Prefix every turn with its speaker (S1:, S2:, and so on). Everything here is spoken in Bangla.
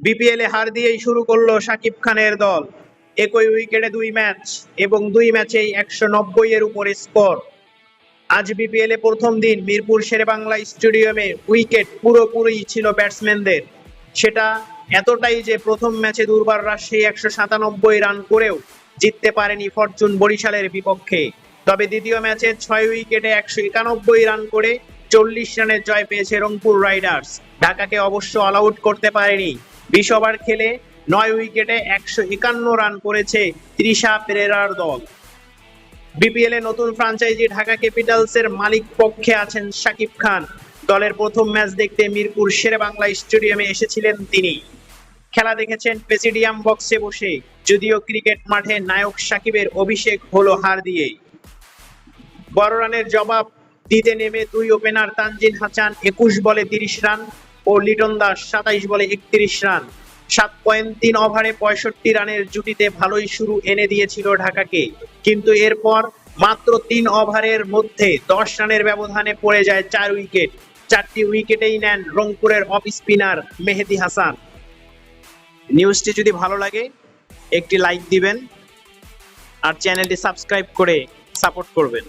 S1: বিপিএল এ হার দিয়েই শুরু করলো শাকিব খানের দল। একই উইকেটে 2 ম্যাচ এবং 2 ম্যাচেই 190 এর উপরে স্কোর। আজ বিপিএল এ প্রথম দিন মিরপুর শেরেবাংলা স্টেডিয়ামে উইকেট পুরোপুরি ছিল ব্যাটসম্যানদের। সেটা এতটাই যে প্রথম ম্যাচে দুর্বার রাজশাহী 197 রান করেও জিততে পারেনি ফরচুন বরিশালের বিপক্ষে। তবে দ্বিতীয় ম্যাচে 6 উইকেটে 191 রান করে 40 রানের জয় পেয়েছে রংপুর রাইডার্স। ঢাকাকে অবশ্য অল আউট করতে পারেনি। 20 ওভার খেলে 9 উইকেটে 151 রান করেছে তৃষা পেরেরার দল। বিপিএল এ নতুন ফ্র্যাঞ্চাইজি ঢাকা ক্যাপিটালসের মালিক পক্ষে আছেন শাকিব খান। দলের প্রথম ম্যাচ দেখতে মিরপুর শেরেবাংলা স্টেডিয়ামে এসেছিলেন তিনি। খেলা দেখেছেন প্রেসিডিয়াম বক্সে বসে। যদিও ক্রিকেট মাঠে নায়ক শাকিবের অভিষেক হলো হার দিয়েই। বড় রানের জবাব দিতে নেমে 2 ওপেনার তানজিন হাসান 21 বলে 30 রান ও লিটন দাস 27 বলে 31 রান। 7.3 ওভারে 65 রানের জুটিতে ভালোই শুরু এনে দিয়েছিল ঢাকাকে, কিন্তু এরপর মাত্র 3 ওভারের মধ্যে 10 রানের ব্যবধানে পড়ে যায় 4 উইকেট। 4টি উইকেটেই নেন রংপুরের অফ স্পিনার মেহেদী হাসান। নিউজটি যদি ভালো লাগে একটি লাইক দিবেন আর চ্যানেলটি সাবস্ক্রাইব করে সাপোর্ট করবেন।